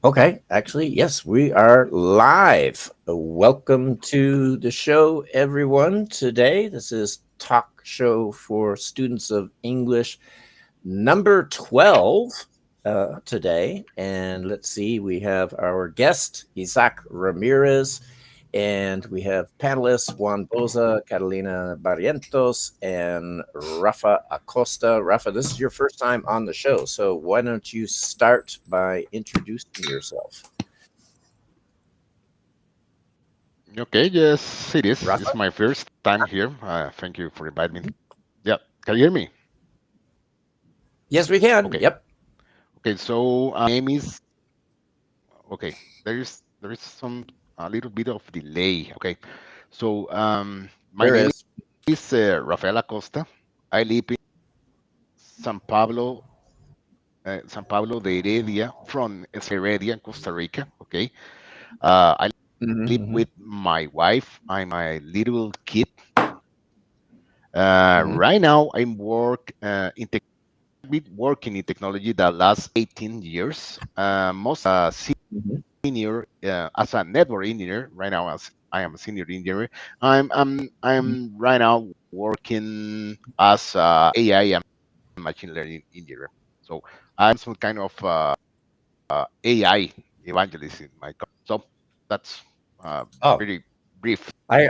Okay, actually, yes, we are live. Welcome to the show, everyone. Today, this is Talk Show for Students of English number 12 today. And let's see, we have our guest, Isaac Ramirez, and we have panelists Juan Boza, Catalina Barrientos, and Rafa Acosta. Rafa, this is your first time on the show, so why don't you start by introducing yourself? Okay, yes, it is. It's Rafa? my first time here. Thank you for inviting me. Yeah, can you hear me? Yes, we can. Okay, Yep. okay. So name is okay. There is some a little bit of delay. Okay, so my There name is. is Rafael Acosta. I live in San Pablo, San Pablo de Heredia, from Heredia, Costa Rica. Okay, I live Mm-hmm, with my wife and my little kid. hmm Right now, I'm been working in technology the last 18 years, most hmm senior as a network engineer. Right now, as I am a senior engineer, I'm right now working as AI and machine learning engineer. So I'm some kind of AI evangelist in my company. So that's a Oh, very brief I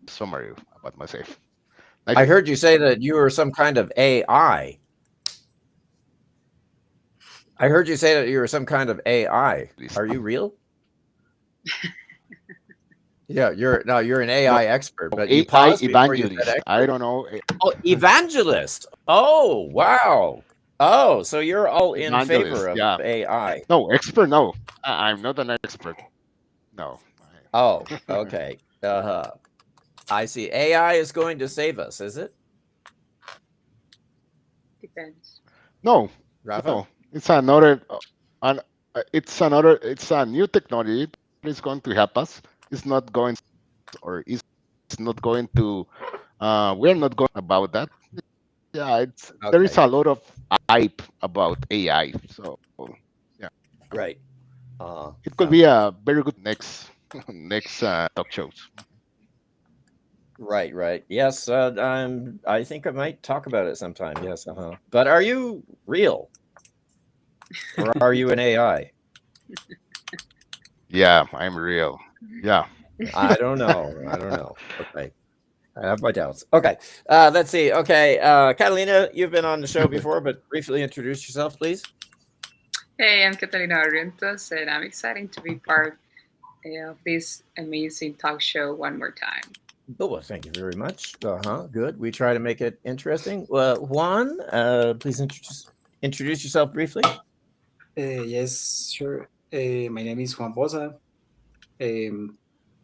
summary about myself. I Nice. heard you say that you were some kind of AI. I heard you say that you were some kind of AI. Are you real? Yeah, you're an No, AI expert, but you AI paused before you said evangelist. I expert. don't know. Oh, evangelist. Oh, wow. Oh, so you're all in favor Evangelist. of Yeah. AI. No, expert. No, I'm not an expert. No. Oh, okay. Uh-huh. I see. AI is going to save us, is it, Depends. No, Rafa? no. It's another, an, it's another, it's a new technology that is going to help us. It's not going, or it's not going to, we're not going about that. Yeah, there is Okay, a lot of hype about AI. So, yeah, right. Uh, it could yeah. be a very good next, next talk shows. Right, right. Yes, I think I might talk about it sometime. Yes, uh-huh. But are you real or are you an AI? Yeah, I'm real. Yeah. I don't know. I don't know. Okay. I have my doubts. Okay. Let's see. Okay. Catalina, you've been on the show before, but briefly introduce yourself, please. Hey, I'm Catalina Barrientos, and I'm excited to be part of this amazing talk show one more time. Oh, well, thank you very much. Uh-huh. Good. We try to make it interesting. Juan, please introduce yourself briefly. Yes, sure. My name is Juan Boza. Um,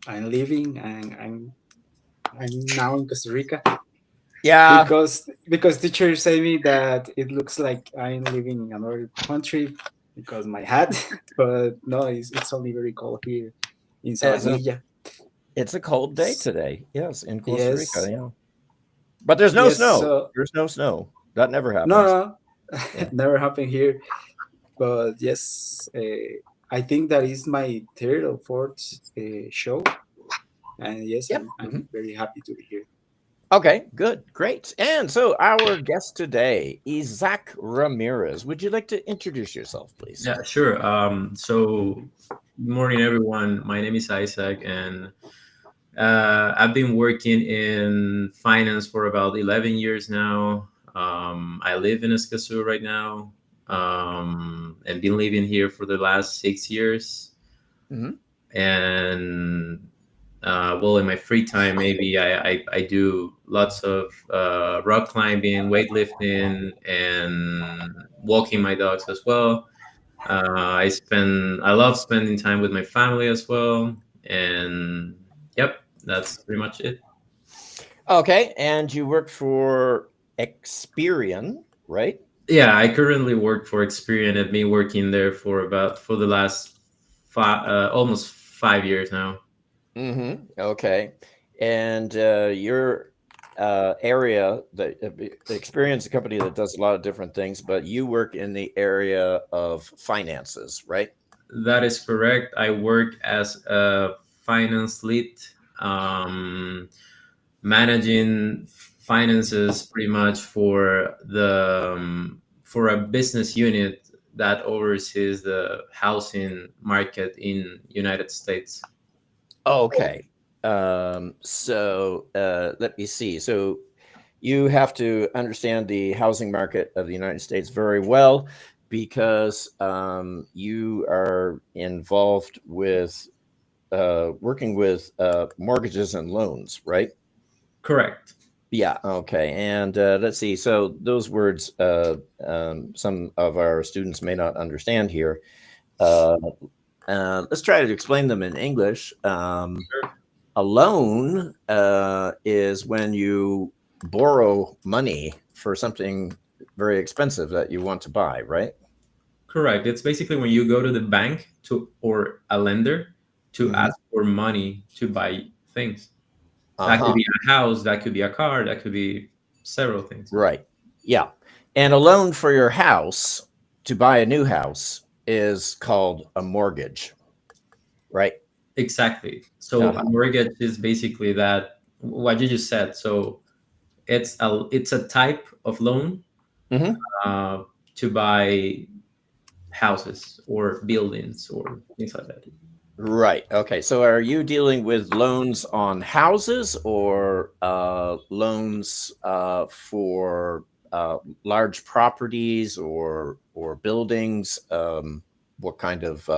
I'm living and I'm now in Costa Rica Yeah. because teachers say me that it looks like I'm living in another country because my hat, but no, it's only very cold here in It's a Sabanilla. it's a cold day S- today. Yes, in Costa Rica. Yes, Yeah. But there's no yes. snow. So There's no snow. That never no, happens. no, Yeah. never happened here. But yes, I think that is my third or fourth show, and yes, Yep. I'm very happy to be here. Okay, good, great. And so our guest today, Isaac Ramirez. Would you like to introduce yourself, please? Yeah, sure. Good morning, everyone. My name is Isaac, and I've been working in finance for about 11 years now. I live in Escazú right now, and been living here for the last 6 years. Hmm And well, in my free time, maybe I do lots of rock climbing, weightlifting, and walking my dogs as well. I love spending time with my family as well, and yep, that's pretty much it. Okay, and you work for Experian, right? Yeah, I currently work for Experian. I've been working there for the last almost 5 years now. Okay, and your area, the Experian is a company that does a lot of different things, but you work in the area of finances, right? That is correct. I work as a finance lead, um, managing finances pretty much for for a business unit that oversees the housing market in United States. Okay. Let me see. So you have to understand the housing market of the United States very well because you are involved with working with mortgages and loans, right? Correct. Yeah. Okay. And let's see. So those words, some of our students may not understand here. Uh, let's try to explain them in English. A loan is when you borrow money for something very expensive that you want to buy, right? Correct. It's basically when you go to the bank to or a lender to Hmm. ask for money to buy things. That could Uh-huh. be a house, that could be a car, that could be several things. Right. Yeah. And a loan for your house to buy a new house is called a mortgage, right? Exactly. So a Uh-huh. mortgage is basically that what you just said. So it's a type of loan Hmm. uh, to buy houses or buildings or things like that. Right. Okay. So are you dealing with loans on houses or loans for large properties or buildings? What kind of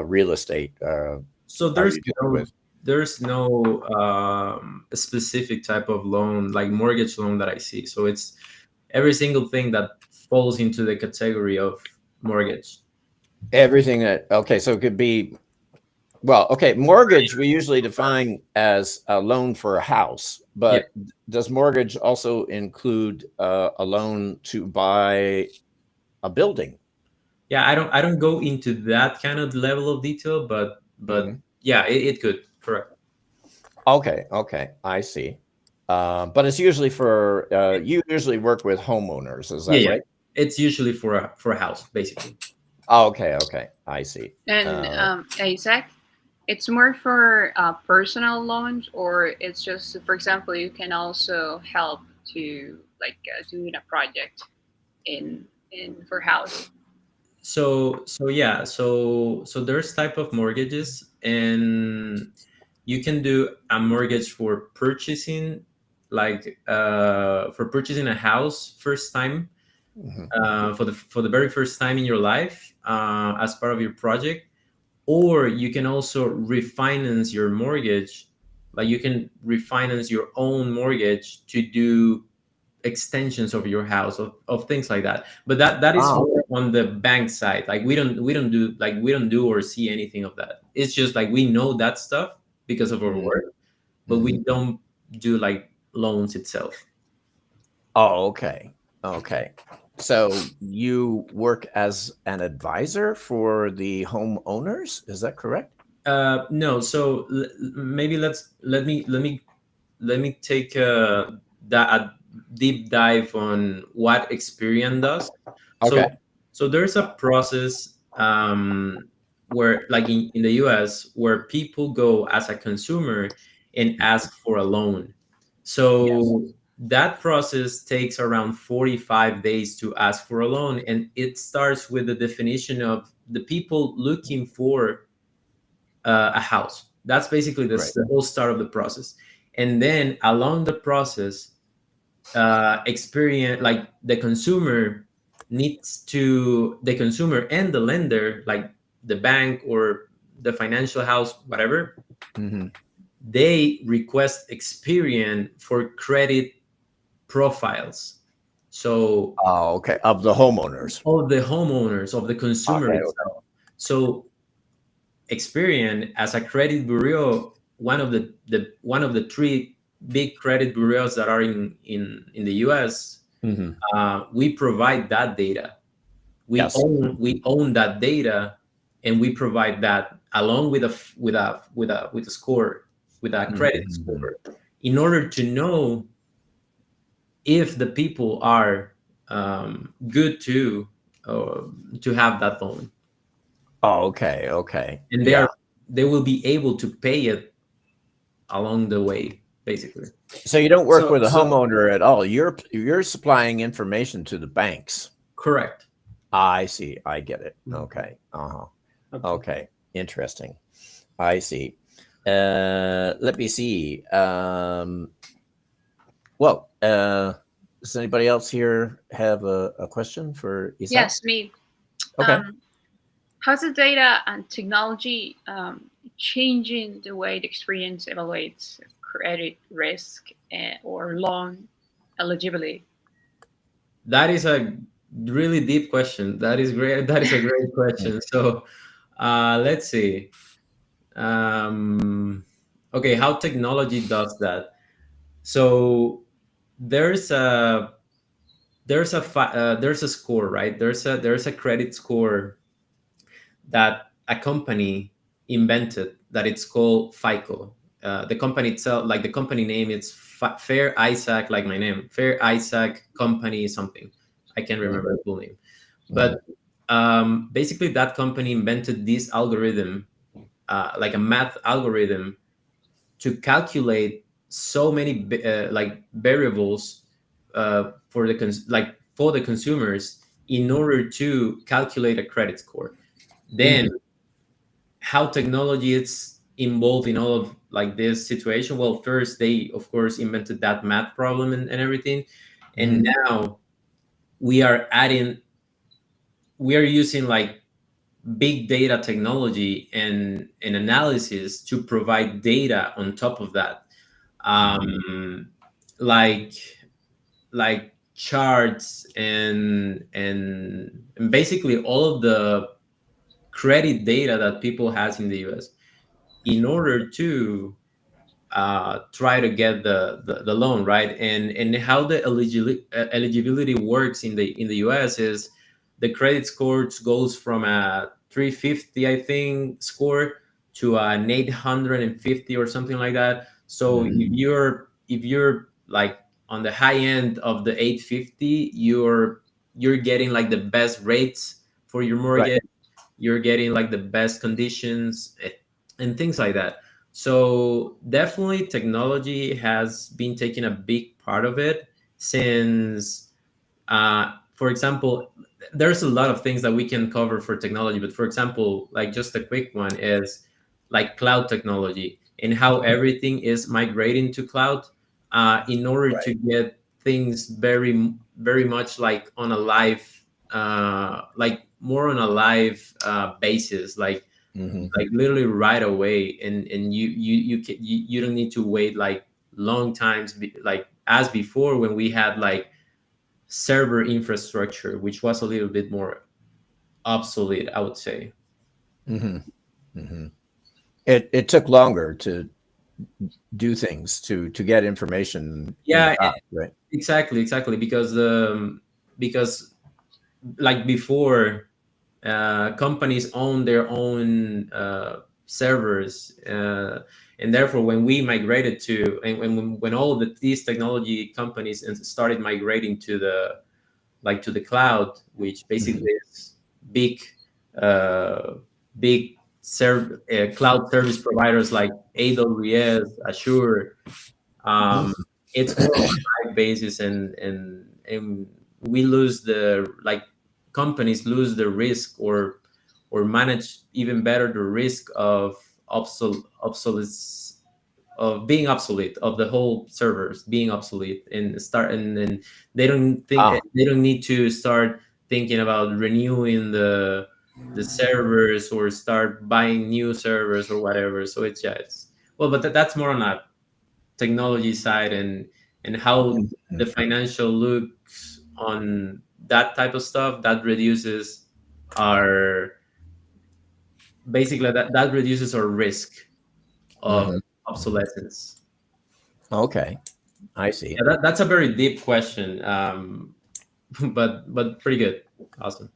real estate So are you dealing with? there's no specific type of loan like mortgage loan that I see. So it's every single thing that falls into the category of mortgage. Everything that okay. So it could be well. Okay, mortgage we usually define as a loan for a house, Yeah. but does mortgage also include a loan to buy a building? Yeah, I don't go into that kind of level of detail, but Mhm. yeah, it could. Correct. Okay, okay, I see. But it's usually for you usually work with homeowners, is Yeah, that yeah. right? It's usually for a house, basically. Oh, okay, okay, I see. And Isaac, it's more for personal loans, or it's just, for example, you can also help to like doing a project in for house. So there's type of mortgages, and you can do a mortgage for purchasing, like for purchasing a house first time, Mhm. for the very first time in your life, as part of your project. Or you can also refinance your mortgage, like you can refinance your own mortgage to do extensions of your house, of things like that. But that is Oh, more on the bank side. Like we don't do or see anything of that. It's just like we know that stuff because of our mhm, work, but we mhm. don't do like loans itself. Oh, okay, okay. So you work as an advisor for the homeowners, is that correct? No, so maybe let me take a deep dive on what Experian does. So Okay. there's a process, where, like in the US, where people go as a consumer and ask for a loan. Yes. So that process takes around 45 days to ask for a loan, and it starts with the definition of the people looking for a house. That's basically Right. the whole start of the process. And then along the process, experience, like the consumer and the lender, like the bank or the financial house, whatever, Hmm. they request Experian for credit profiles. So Oh, okay. Of the homeowners. of the homeowners, of the consumer Okay. itself. So Experian, as a credit bureau, one of the three big credit bureaus that are in the US, Hmm. we provide that data. We Yes. own that data, and we provide that along with a score, with a credit Mhm. score, in order to know if the people are good to have that loan. Oh, okay, okay, and yeah. they will be able to pay it along the way, basically. So you don't work So with a so homeowner at all. You're supplying information to the banks. Correct. I see. I get it. mm, Okay. Uh-huh. okay. Okay. Interesting. I see. Let me see. Well, does anybody else here have a question for Isaac? Yes, me. Okay. Um, how's the data and technology changing the way the experience evaluates credit risk or loan eligibility? That is a really deep question. That is great. That is a great question. So, let's see. Um, okay, how technology does that? So there's a there's a score, right? There's a credit score that a company invented that it's called FICO. The company itself, like the company name, it's Fair Isaac, like my name, Fair Isaac Company something. I can't remember the full name, Mhm. but basically that company invented this algorithm, like a math algorithm, to calculate so many like variables for the for the consumers in order to calculate a credit score. Then Mhm. how technology is involved in all of like this situation. Well, first they of course invented that math problem and everything, and Mhm. now we are adding we are using like big data technology and analysis to provide data on top of that, um like charts and basically all of the credit data that people has in the US in order to try to get the loan, right? And how the eligibility works in the US is the credit score goes from a 350, I think, score to an 850 or something like that. So Mhm. if you're like on the high end of the 850, you're getting like the best rates for your Right. mortgage, you're getting like the best conditions, and things like that. So definitely technology has been taking a big part of it since, for example, there's a lot of things that we can cover for technology, but for example, like just a quick one is like cloud technology and how everything is migrating to cloud, in order Right. to get things very much like on a live, like more on a live basis, Mhm. like literally right away, and you don't need to wait like long times, like as before when we had like server infrastructure, which was a little bit more obsolete, I would say. Mhm. Mhm. It took longer to do things to get information in the Yeah, past, right? exactly, because like before, companies own their own servers, and therefore when we migrated to and when all of these technology companies started migrating to the cloud, which basically Mhm. is big uh, cloud service providers like AWS, Azure. Mhm. um, it's more on a live basis, and we lose the like companies lose the risk or manage even better the risk of obsolete of being obsolete, of the whole servers being obsolete, and Ah. they don't need to start thinking about renewing the servers or start buying new servers or whatever. So it's, yeah, it's, well, but that's more on a technology side, and how the Mhm. financial looks on that type of stuff that reduces our basically that reduces our risk of Mhm. obsolescence. Okay. I see. Yeah, that's a very deep question, but pretty good. Awesome.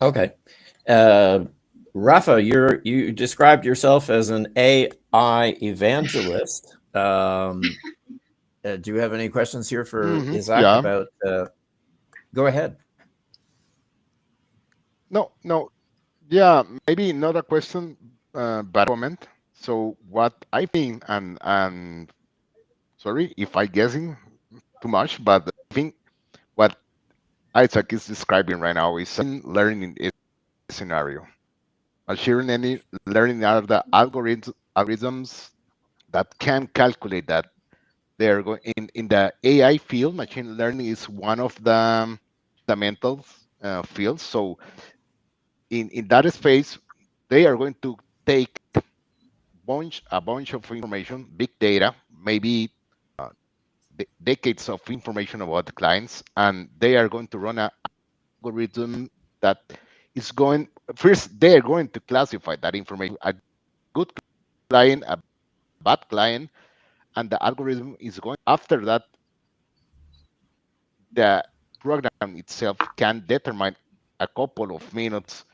Okay. Uh, Rafa, you described yourself as an AI evangelist. Do you have any questions here for Isaac Yeah. about? Go ahead. No, no. Yeah, maybe not a question, but a comment. So what I think, and sorry if I guessing too much, but I think what Isaac is describing right now is a learning scenario. Machine learning are the algorithms that can calculate that they're going in the AI field. Machine learning is one of the fundamental fields. So in that space, they are going to take a bunch of information, big data, maybe uh, decades of information about the clients, and they are going to run an algorithm that is going first. They are going to classify that information: a good client, a bad client, and the algorithm is going. After that, the program itself can determine a couple of minutes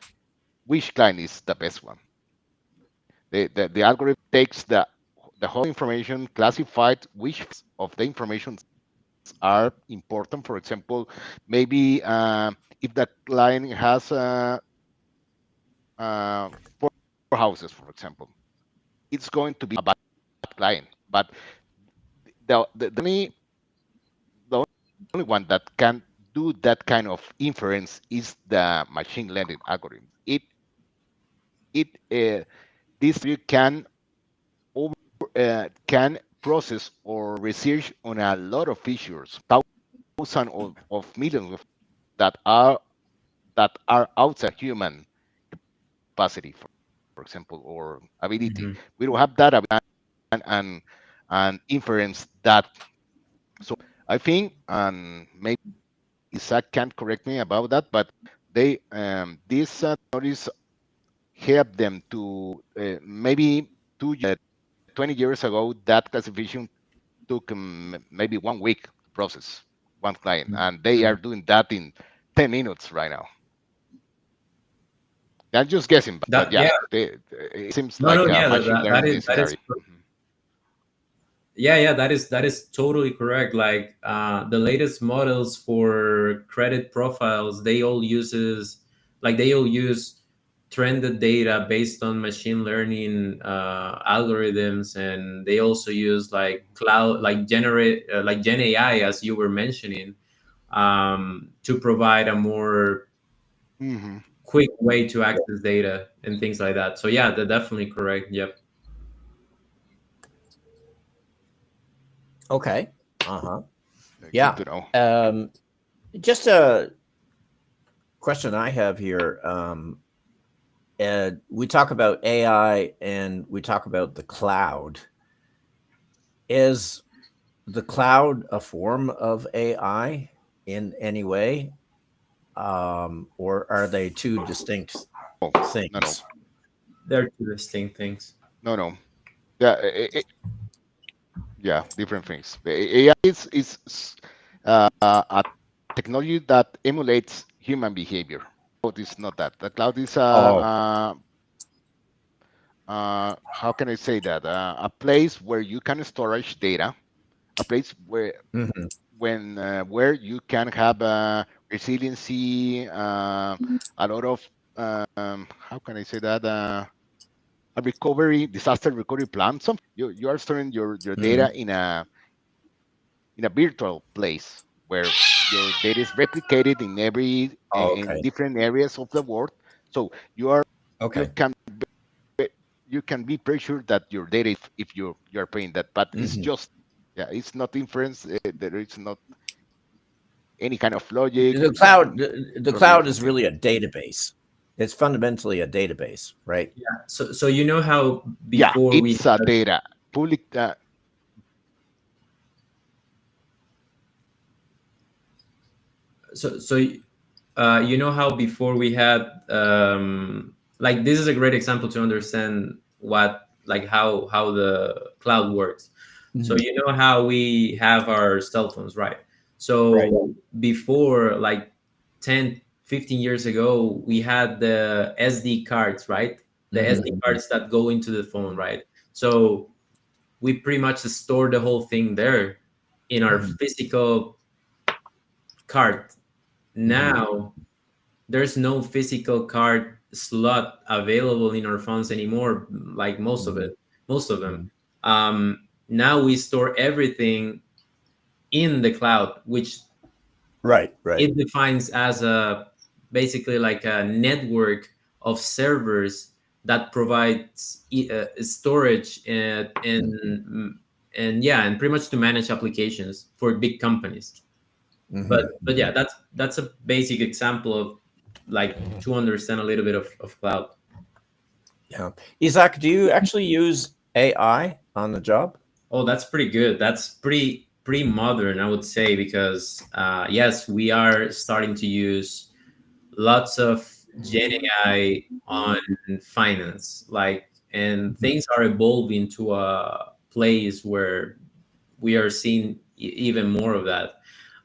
which client is the best one. The algorithm takes the whole information, classified which of the information are important. For example, maybe if the client has uh, four houses, for example, it's going to be a bad client. But the only one that can do that kind of inference is the machine learning algorithm. It this you over can process or research on a lot of features, thousands of millions of that are outside human capacity, for example, or ability. Hmm. We don't have that ability and and inference that. So I think, and maybe Isaac can correct me about that, but they these technologies help them to maybe 20 years ago that classification took maybe 1 week to process one client, and they are doing that in 10 minutes right now. I'm just guessing, but That yeah, yeah, it seems no, no, like a yeah, machine learning that is scenario. Mhm. yeah, yeah, that is totally correct. Like the latest models for credit profiles, they all use trended data based on machine learning algorithms, and they also use like cloud, like generate, like Gen AI, as you were mentioning, to provide a more Mhm. quick way to access data and things like that. So yeah, they're definitely correct. Yep. Okay. Uh-huh. Good Yeah. to know. Um, just a question I have here. We talk about AI and we talk about the cloud. Is the cloud a form of AI in any way? Or are they two distinct Oh, no, things? They're two distinct things. no. Yeah, yeah, different things. The AI is a technology that emulates human behavior. Cloud is not that. The cloud is Oh. how can I say that? A place where you can storage data, a place Mhm. where you can have resiliency, a lot of how can I say that? A recovery, disaster recovery plan. Some you are storing your Mhm. data in a virtual place where your data is replicated in every Oh, in okay. different areas of the world. So you Okay. can you can be pretty sure that your data, if you're paying that, but it's Mhm. just yeah, it's not inference. There is not any kind of logic. The Yeah, cloud the totally cloud different is thing. really a database. It's fundamentally a database, right? So you know how Yeah, before we it's a data public. so you know how before we had like this is a great example to understand what like how the cloud works. So Mhm. you know how we have our cell phones, right? Right. So before, like 10, 15 years ago, we had the SD cards, right? The SD Mhm. cards that go into the phone, right? So we pretty much store the whole thing there in our Mhm. physical card. Mhm. Now there's no physical card slot available in our phones anymore, like most of Mhm. it, most of them. Mhm. Now we store everything in the cloud, which Right, right. it defines as a basically like a network of servers that provides storage and yeah, and pretty much to manage applications for big companies. but Mhm, but yeah, mhm. that's a basic example of like to understand a little bit of cloud. Yeah. Isaac, do you actually use AI on the job? Oh, that's pretty good. That's pretty modern, I would say, because yes, we are starting to use lots of Gen AI on finance, like, and Mhm. things are evolving to a place where we are seeing even more of that.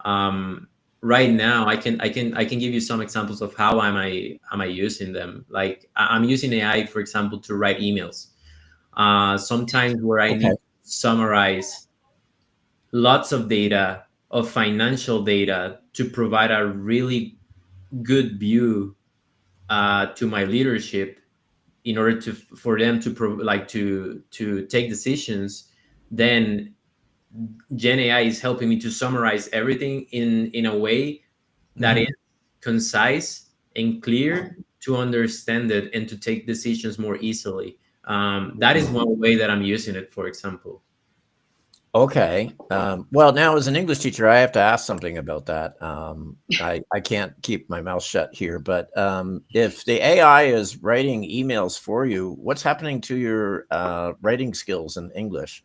Um, right now, I can give you some examples of how am I using them. Like I'm using AI, for example, to write emails. Sometimes where I need Okay. to summarize lots of data, of financial data, to provide a really good view to my leadership in order to for them to like to take decisions. Then Gen AI is helping me to summarize everything in a way that is Mhm. concise and clear to understand it and to take decisions more easily. That is Mhm. one way that I'm using it, for example. Okay. Well, now as an English teacher, I have to ask something about that. I can't keep my mouth shut here, but if the AI is writing emails for you, what's happening to your writing skills in English?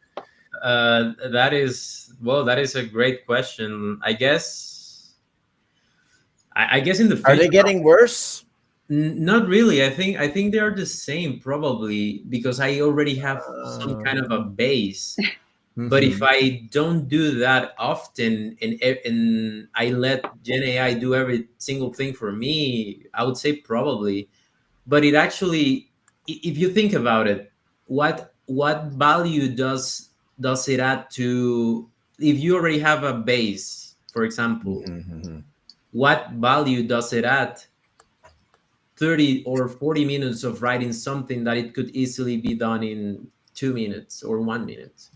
That is, well, that is a great question. I guess in the Are they future, getting worse? not really. I think they are the same, probably because I already have some kind of a base. But if Mhm. I don't do that often and I let Gen AI do every single thing for me, I would say probably. But it actually, if you think about it, what value does it add to, if you already have a base, for example, Mhm, mhm. what value does it add 30 or 40 minutes of writing something that it could easily be done in 2 minutes or 1 minute?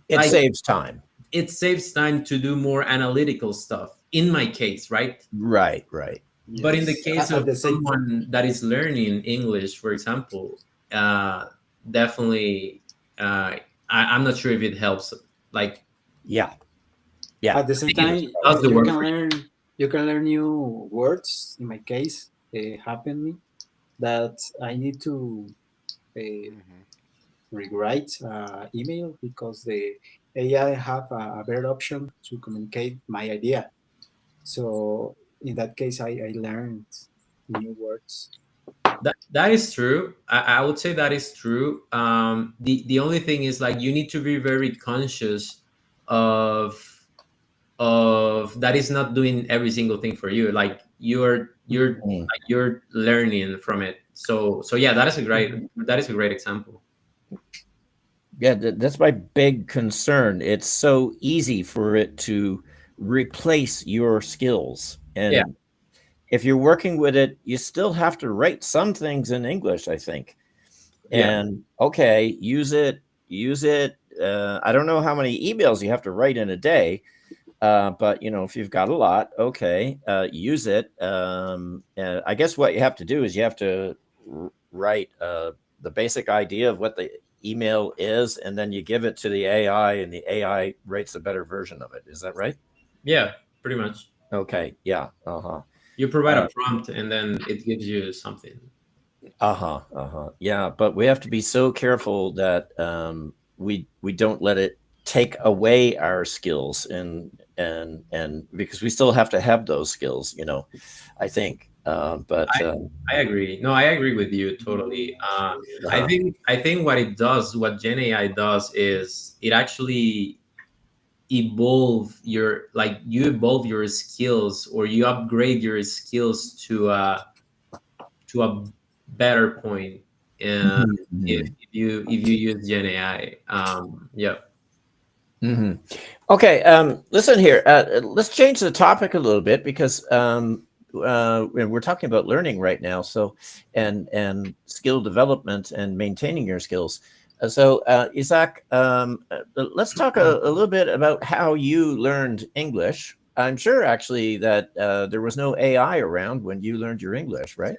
It Like, saves time. it saves time to do more analytical stuff in my case, right? Right, right. But in the Yes. case At of the same someone that is learning English, for example, uh, definitely, I'm not sure if it helps. Like, Yeah, yeah. at the I same think it time, does the you work can for learn new words. In my case, it happened me that I need to uh, Mhm. rewrite email because the AI have a better option to communicate my idea. So in that case, I learned new words. you. That is true. I would say that is true. The only thing is, like, you need to be very conscious of that is not doing every single thing for you. Like, Mhm. you're learning from it. So yeah, Mhm. that is a great example. Yeah, that's my big concern. It's so easy for it to replace your skills. Yeah, And if you're working with it, you still have to write some things in English, I think. yeah. And okay, use it. I don't know how many emails you have to write in a day, but if you've got a lot, okay, use it. I guess what you have to do is you have to write the basic idea of what the email is, and then you give it to the AI, and the AI writes a better version of it. Is that right? Yeah, pretty much. Okay. Yeah. You provide Uh, a prompt and then it gives you something. Yeah, but we have to be so careful that we don't let it take away our skills, and because we still have to have those skills, I think. But I I agree. No, I agree with you totally. I uh, think I think what it does, what Gen AI does, is it actually you evolve your skills, or you upgrade your skills to a better point. Uh, mhm, if you use Gen AI, yeah. mhm. Okay, listen here. Let's change the topic a little bit because and we're talking about learning right now. So, and skill development and maintaining your skills. Isaac, let's talk a little bit about how you learned English. I'm sure actually that there was no AI around when you learned your English, right?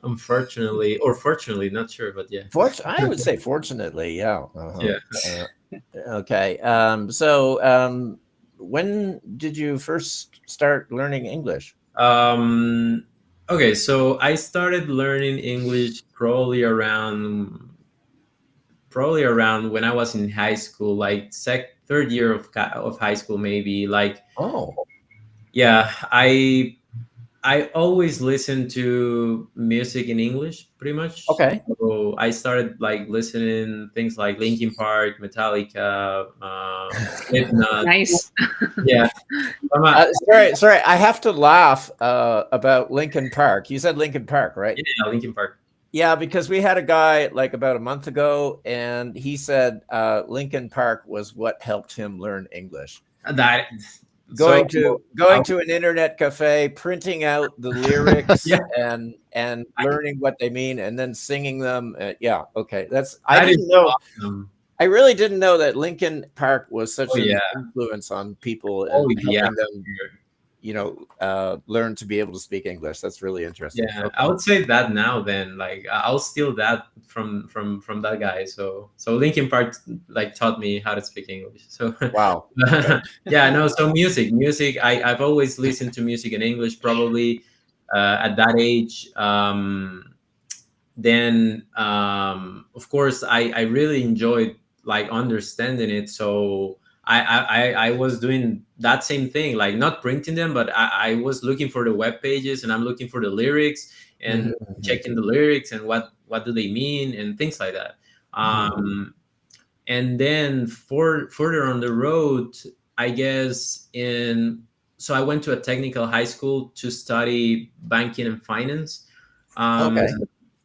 Unfortunately, or fortunately, not sure, but yeah. I would say fortunately, yeah. Uh-huh. Yeah. Uh, okay. When did you first start learning English? Um, okay, so I started learning English probably around when I was in high school, like third year of high school, maybe. Like, Oh, yeah, I always listened to music in English, pretty much. okay. So I started like listening things like Linkin Park, Metallica, Slipknot. Nice. Yeah, I'm Sorry. I have to laugh about Lincoln Park. You said Lincoln Park, right? yeah, Linkin Park. Yeah, because we had a guy like about a month ago, and he said Lincoln Park was what helped him learn English. That so Going to an internet cafe, printing out the lyrics yeah, and learning what they mean, and then singing them. Yeah, okay. I that is didn't know. awesome. I really didn't know that Lincoln Park was Oh such an yeah, influence on people oh and yeah. helping them, learn to be able to speak English. That's really interesting. Yeah, I Okay. would say that now. Then, like, I'll steal that from that guy. So Linkin Park like taught me how to speak English. So Wow. Okay. yeah, no. So music. I've always listened to music in English. Probably at that age. Then of course I really enjoyed like understanding it. So I was doing that same thing, like not printing them, but I was looking for the web pages, and I'm looking for the lyrics and Mhm, checking the lyrics and what do they mean and things like that. mhm. And then further on the road, I guess in so I went to a technical high school to study banking and finance. um, Okay.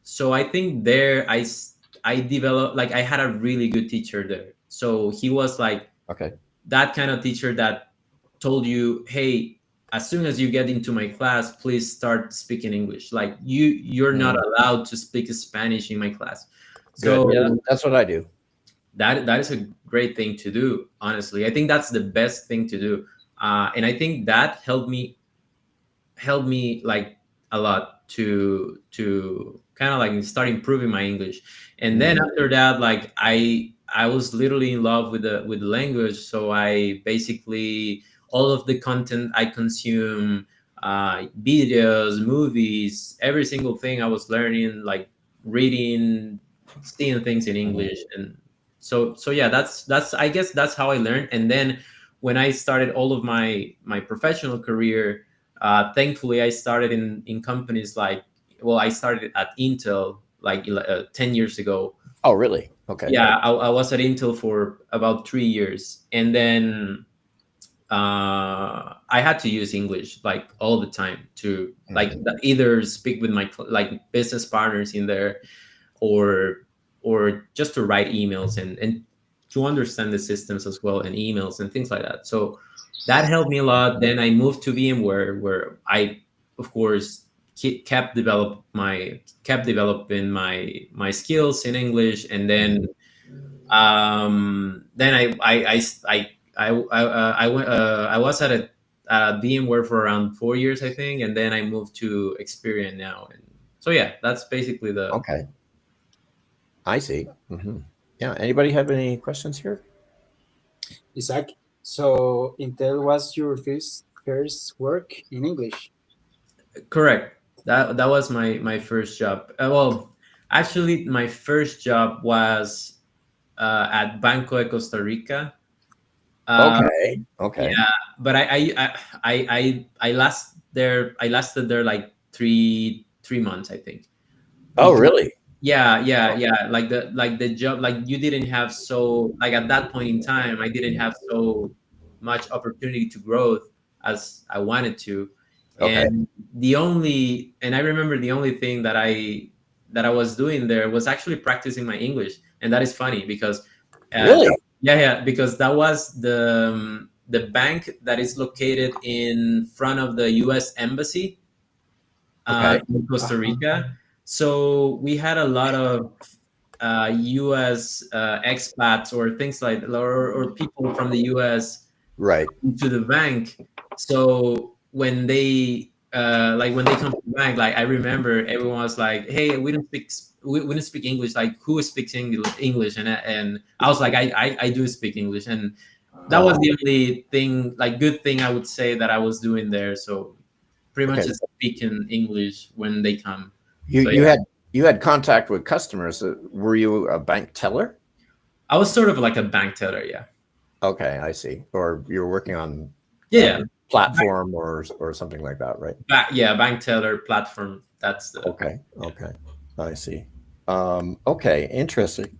so I think there I developed, like, I had a really good teacher there. So he was like Okay. that kind of teacher that told you, hey, as soon as you get into my class, please start speaking English. Like, you're not Mm, allowed to speak Spanish in my class. good. Yeah, So that's what I do. that is a great thing to do. Honestly, I think that's the best thing to do. And I think that helped me like a lot to kind of like start improving my English. And then Mhm, after that, like, I was literally in love with the language. So I basically, all of the content I consume, videos, movies, every single thing I was learning, like reading, seeing things in mhm. English. And so yeah, that's I guess that's how I learned. And then when I started all of my professional career, thankfully I started in companies like, well, I started at Intel like 10 years ago. Oh, really? Okay. Yeah, I was at Intel for about 3 years. And then I had to use English like all the time to like Mhm, either speak with my like business partners in there, or just to write emails and to understand the systems as well, and emails and things like that. So that helped me a lot. Then I moved to VMware, where I, of course, kept developing my skills in English. And mhm. then I was at VMware for around 4 years, I think, and then I moved to Experian now. And so yeah, that's basically the. Okay. I see. Yeah. Anybody have any questions here? Isaac, so Intel was your first work in English. Correct. That was my first job. Well, actually, my first job was at Banco de Costa Rica. Uh, Okay. Okay. yeah, but I lasted there like three months, I think. Oh, Because really? yeah, like the job, like, you didn't have, so like at that point in time, I didn't have so much opportunity to growth as I wanted to. Okay. And I remember the only thing that I was doing there was actually practicing my English. And that is funny because Really? yeah, because that was the bank that is located in front of the US embassy. Okay. in Costa Uh-huh. Rica. So we had a lot of U.S. Expats or things like, or people from the U.S. Right. to the bank. So when they like when they come to the bank, like I remember everyone was like, "Hey, we don't speak English. Like, who speaks English?" And I was like, I do speak English, and that was Uh-huh. the only thing, like good thing I would say that I was doing there. So pretty much Okay. just speaking English when they come. You So you yeah, had you had contact with customers. Were you a bank teller? I was sort of like a bank teller. Yeah, Okay, I see. Or you're working on a yeah, platform or something like that, right? yeah, bank teller platform. That's the Okay. yeah. Okay. I see. Okay, interesting.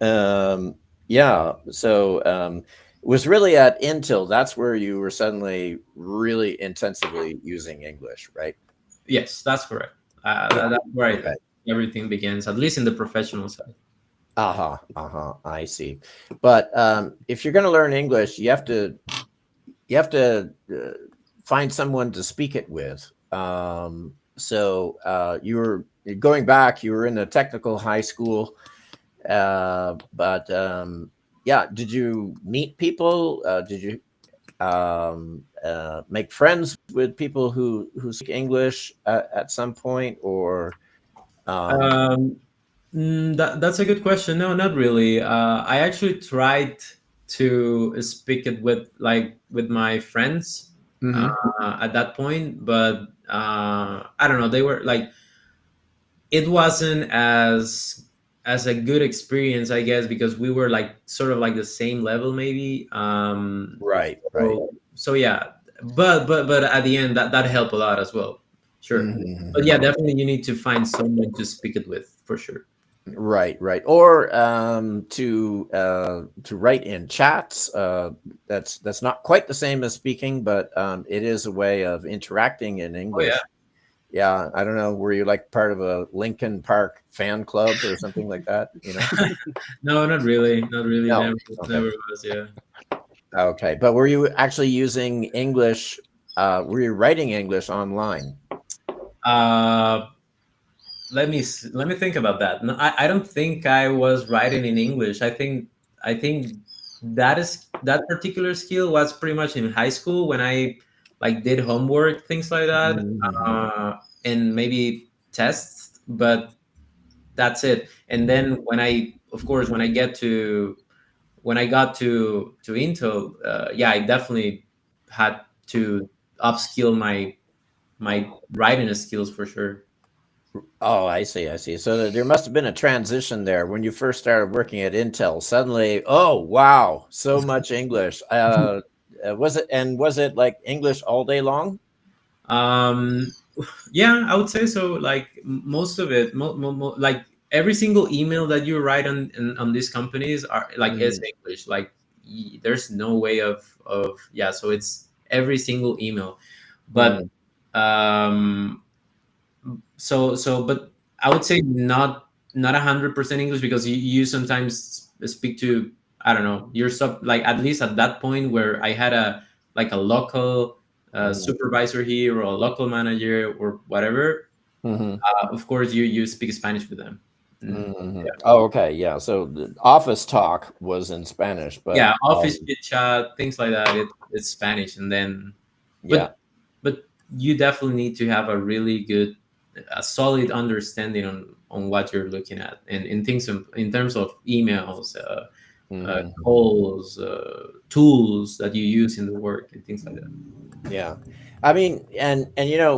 Um, yeah. So it was really at Intel. That's where you were suddenly really intensively using English, right? Yes, that's correct. That's where Okay. everything begins, at least in the professional side. Uh-huh. Uh-huh. I see. But if you're going to learn English, you have to find someone to speak it with. So you're going back. You were in a technical high school, but yeah. Did you meet people? Did you make friends with people who speak English at some point, or um, Um, that's a good question. No, not really. I actually tried to speak it with with my friends mhm. at that point, but I don't know. They were like it wasn't as a good experience, I guess, because we were like sort of like the same level, maybe. Right, right. So yeah, but at the end, that helped a lot as well. Sure, but yeah, Mhm. definitely you need to find someone to speak it with for sure. Right, right. Or to write in chats. That's not quite the same as speaking, but it is a way of interacting in Oh yeah. English. Yeah, I don't know. Were you like part of a Lincoln Park fan club or something like that? No, not really, not really. No. Never, Okay. never was. Yeah. Okay. But were you actually using English? Were you writing English online? Uh, let me think about that. No, I don't think I was writing in English. I think that particular skill was pretty much in high school when I like did homework, things like that, Mhm. and maybe tests, but that's it. And then of course, when I got to Intel, yeah, I definitely had to upskill my writing skills for sure. Oh, I see. I see. So there must have been a transition there when you first started working at Intel. Suddenly, oh wow, so much English. Was it like English all day long? Um, yeah, I would say so. Like most of it, like every single email that you write on these companies are like is Mhm. English. Like there's no way of yeah. So it's every single email, but Mhm. um, but I would say not 100% English because you sometimes speak to, I don't know, you're like at least at that point where I had a local Mhm. supervisor here or a local manager or whatever. Mhm. Of course, you speak Spanish with them. Mm. Mhm. Oh, okay. Yeah. So the office talk was in Spanish, but Yeah, office chit chat, things like that. It's Spanish, and then, yeah. but you definitely need to have a solid understanding on what you're looking at, and in things in terms of emails, Mhm. calls, tools that you use in the work, and things like that. Yeah. I mean, and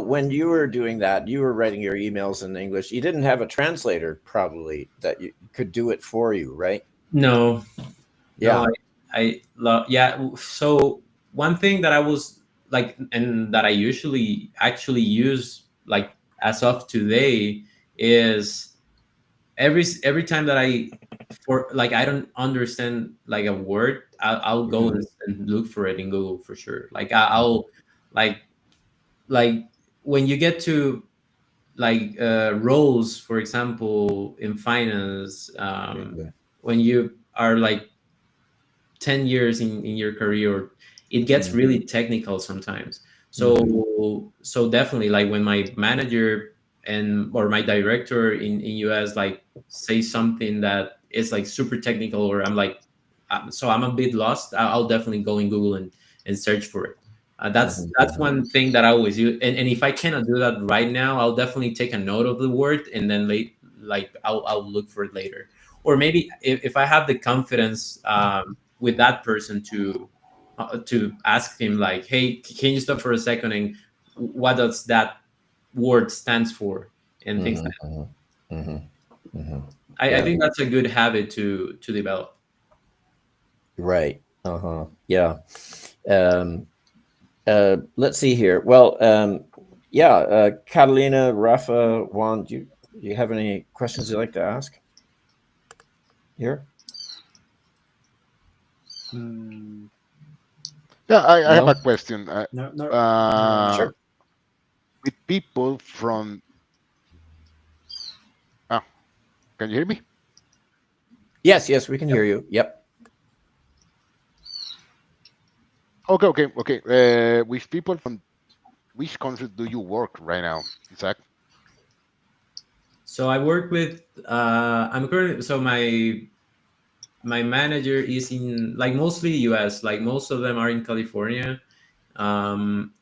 when you were doing that, you were writing your emails in English. You didn't have a translator probably that you could do it for you, right? No, no, Yeah. I love, yeah. So one thing that I was like, and that I usually actually use like as of today is every time that for like I don't understand like a word, I'll go Mhm. and look for it in Google for sure. Like I'll like like when you get to like roles, for example, in finance, Mhm. when you are like 10 years in your career, it gets Mhm. really technical sometimes. Mhm. So definitely, like when my manager and or my director in US like say something that is like super technical, or I'm like, so I'm a bit lost, I'll definitely go in Google and search for it. Mhm. That's Mhm. one thing that I always use, and if I cannot do that right now, I'll definitely take a note of the word, and then like I'll look for it later. Or maybe if I have the confidence with that person to ask him like, hey, can you stop for a second, and what does that word stands for, and things Mhm. like Mhm. Mhm. Mhm. that. I Yeah. think that's a good habit to develop. Right. Uh-huh. Yeah. Um, let's see here. Well, yeah, Catalina, Rafa, Juan, do you have any questions you'd like to ask here? Mm, Yeah, I have a No? question. no, no, Uh, Sure. with people from, ah, can you hear me? Yes, yes, we can hear you. Yep. Okay, okay, okay. With people from which country do you work right now, Isaac? So I work with I'm currently, so my manager is in like mostly US, like most of them are in California.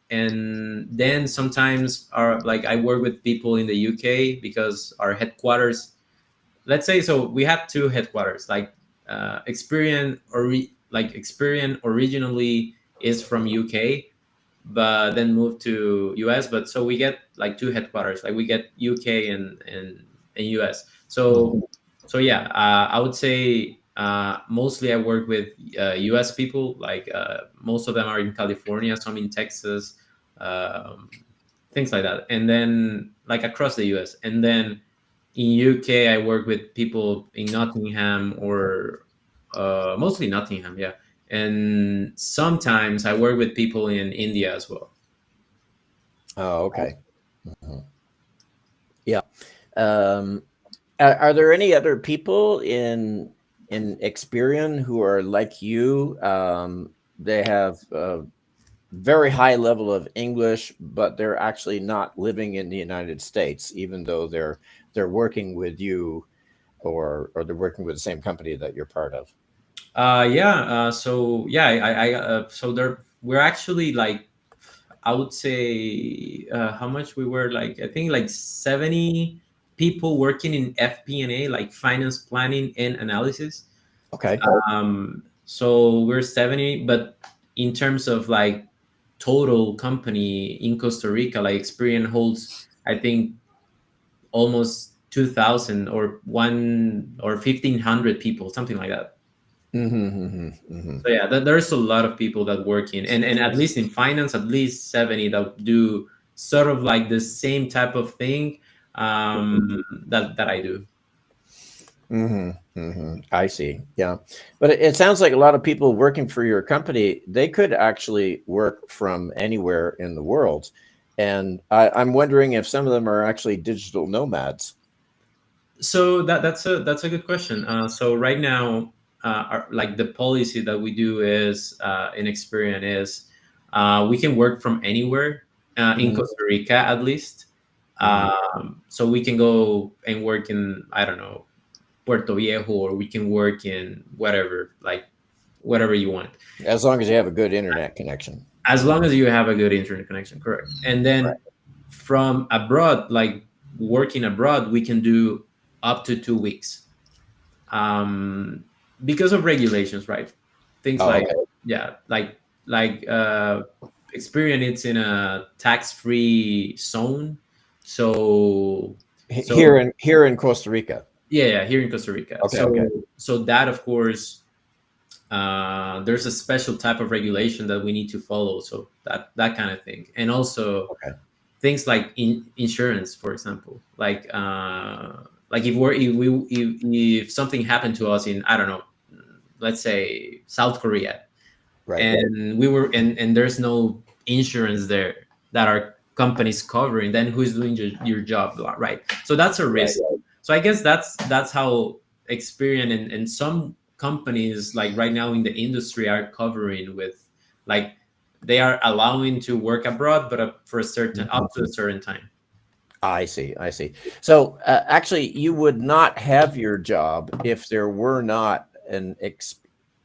And then sometimes are like I work with people in the UK because our headquarters, let's say, so we had two headquarters, like Experian originally is from UK, but then moved to US. But so we get like two headquarters, like we get UK and US. Mhm. So yeah, I would say mostly I work with US people, like most of them are in California, some in Texas, um, things like that, and then like across the US. And then in UK I work with people in Nottingham, or mostly Nottingham, yeah. And sometimes I work with people in India as well. Oh, okay. Mhm. Yeah. Um, are there any other people in Experian who are like you? They have a very high level of English, but they're actually not living in the United States, even though they're working with you, or they're working with the same company that you're part of. Yeah. So yeah, so there we're actually like, I would say how much we were, like I think like 70 people working in FP&A, like finance planning and analysis. Okay. So we're 70, but in terms of like total company in Costa Rica, like Experian holds, I think almost 2,000 or 1,500 people, something like that. Mm-hmm, mm-hmm, mm-hmm. So yeah, there's a lot of people that work in, and at least in finance, at least 70 that do sort of like the same type of thing that I do. Mm-hmm, mm-hmm. I see. Yeah, but it sounds like a lot of people working for your company, they could actually work from anywhere in the world, and I'm wondering if some of them are actually digital nomads. So that's a good question. So right now, like the policy that we do is in Experian is we can work from anywhere in Mm-hmm, Costa Rica at least. mm-hmm. So we can go and work in, I don't know, Puerto Viejo, or we can work in whatever, like whatever you want, As long as you have a good internet connection. as long as you have a good internet connection. Correct. And Right. then from abroad, like working abroad, we can do up to 2 weeks, um, because of regulations, right? Things Oh, like, okay. yeah, like Experian, it's in a tax-free zone. So so Here in Costa Rica. yeah, yeah, here in Costa Rica. Okay, okay. So that of course, there's a special type of regulation that we need to follow. So that kind of thing, and also Okay. things like insurance, for example, like if something happened to us in, I don't know, let's say South Korea, Right. and we were and there's no insurance there that our company's covering, then who's doing your job, right? So that's a Right. risk. So I guess that's how Experian and some companies like right now in the industry are covering with, like they are allowing to work abroad, but for a certain up to a certain time. I see. I see. So actually, you would not have your job if there were not an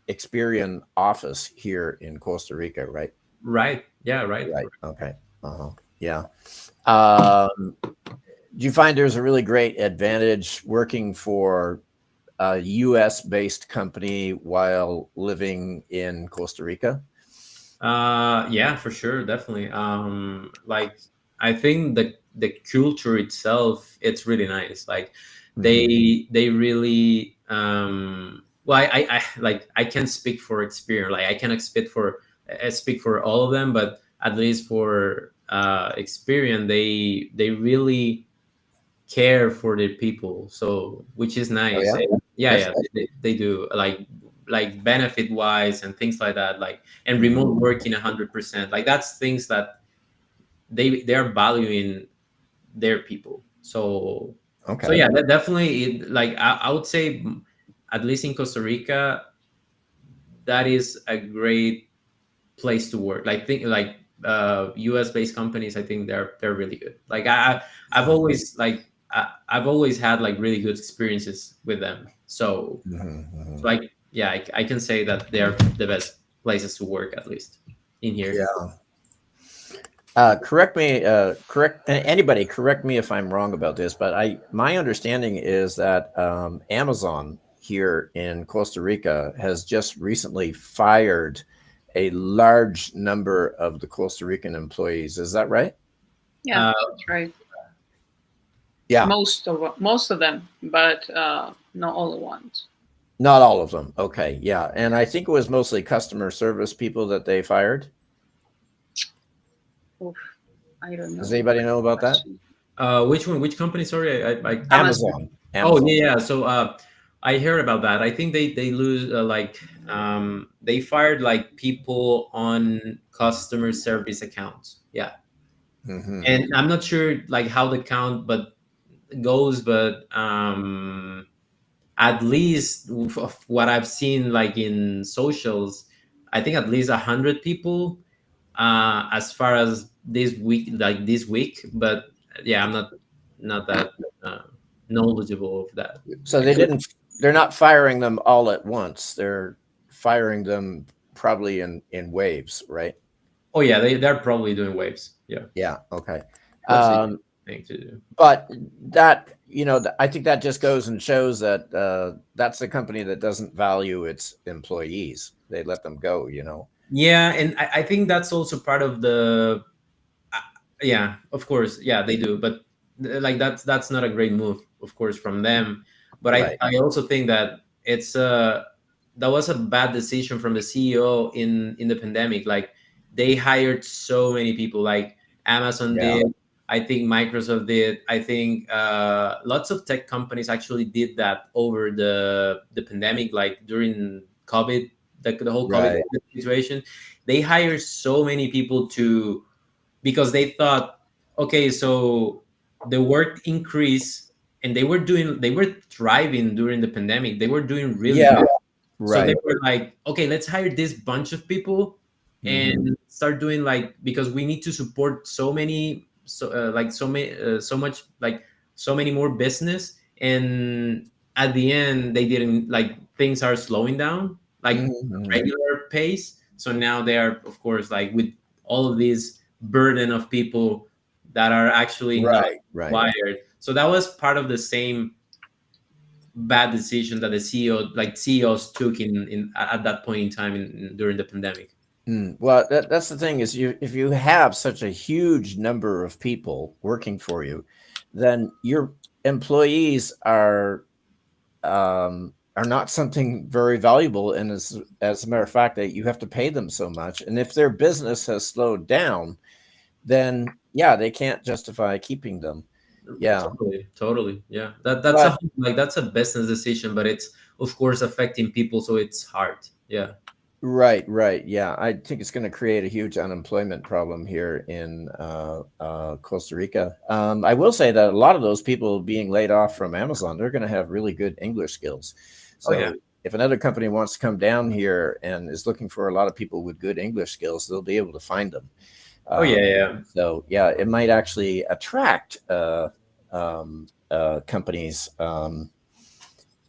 Experian office here in Costa Rica, right? Right. Yeah. Right. Right. Okay. Uh-huh. Yeah. Um, do you find there's a really great advantage working for a U.S. based company while living in Costa Rica? Yeah, for sure, definitely. Like I think the culture itself, it's really nice. Like Hmm. they really well, I like I can't speak for Experian. Like I cannot speak for all of them, but at least for Experian, they really care for their people, so which is Oh nice. yeah, And yeah, that's yeah, nice. they do like benefit wise and things like that, like, and Hmm. remote working 100%, like that's things that they are valuing their people. So Okay. yeah, that definitely like I would say, at least in Costa Rica, that is a great place to work. Like think like US based companies, I think they're really good. Like I've always like I've always had like really good experiences with them. So Hmm. like yeah, I can say that they're the best places to work, at least in here. Yeah. Correct me. Anybody. Correct me if I'm wrong about this, but my understanding is that Amazon here in Costa Rica has just recently fired a large number of the Costa Rican employees. Is that right? Yeah, Uh, that's right. Yeah, Most of them, but not all at once. not all of them. Okay, yeah, and I think it was mostly customer service people that they fired. Oof, I don't Does know the anybody know about that? question. which one? Which company? Sorry, I Amazon. Amazon. Oh Amazon. yeah, yeah. So I heard about that. I think they lose like they fired like people on customer service accounts. Yeah, Hmm. and I'm not sure like how the count but goes, but at least of what I've seen like in socials, I think at least 100 people. As far as this week, but yeah, I'm not that uh, knowledgeable of that. So they Actually, didn't. They're not firing them all at once. They're firing them probably in waves, right? oh yeah, they're probably doing waves. Yeah, Yeah. Okay. that's a Um, thing to do. but that I think that just goes and shows that that's a company that doesn't value its employees. They let them go. Yeah, and I think that's also part of the uh, yeah, of course, yeah, they do, but like that's not a great move, of course, from them. But I Right. I also think that it's that was a bad decision from the CEO in the pandemic. Like they hired so many people, like Amazon Yeah. did. I think Microsoft did. I think lots of tech companies actually did that over the pandemic, like during COVID, the whole COVID Right. situation. They hired so many people to because they thought, okay, so the work increased, and they were thriving during the pandemic. They were doing really Yeah. good. So they Right. were like, okay, let's hire this bunch of people Hmm. and start doing like, because we need to support so many, like so many, so much, like so many more business. And at the end, they didn't like things are slowing down, like Hmm. regular pace. So now they are, of course, like with all of this burden of people that are actually not Right. Right. wired. So that was part of the same bad decision that the CEOs took in at that point in time during the pandemic. Well, that's the thing is if you have such a huge number of people working for you, then your employees are not something very valuable. And as a matter of fact, that you have to pay them so much. And if their business has slowed down, then yeah, they can't justify keeping them. Yeah. Totally, totally, yeah. That's But a like that's a business decision, but it's of course affecting people, so it's hard. Yeah. right, right. Yeah. I think it's going to create a huge unemployment problem here in Costa Rica. I will say that a lot of those people being laid off from Amazon, they're going to have really good English skills. Oh yeah. So if another company wants to come down here and is looking for a lot of people with good English skills, they'll be able to find them. Oh yeah, yeah. So yeah, it might actually attract companies.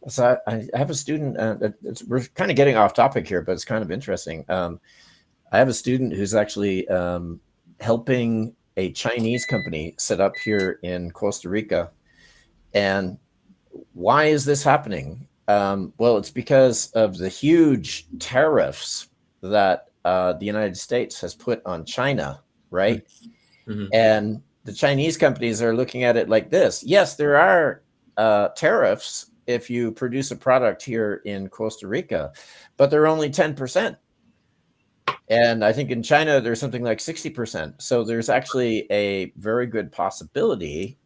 So I have a student. We're kind of getting off topic here, but it's kind of interesting. I have a student who's actually helping a Chinese company set up here in Costa Rica. And why is this happening? Well, it's because of the huge tariffs that the United States has put on China, right? Mhm. And the Chinese companies are looking at it like this. Yes, there are tariffs if you produce a product here in Costa Rica, but they're only 10%. And I think in China, there's something like 60%. So there's actually a very good possibility.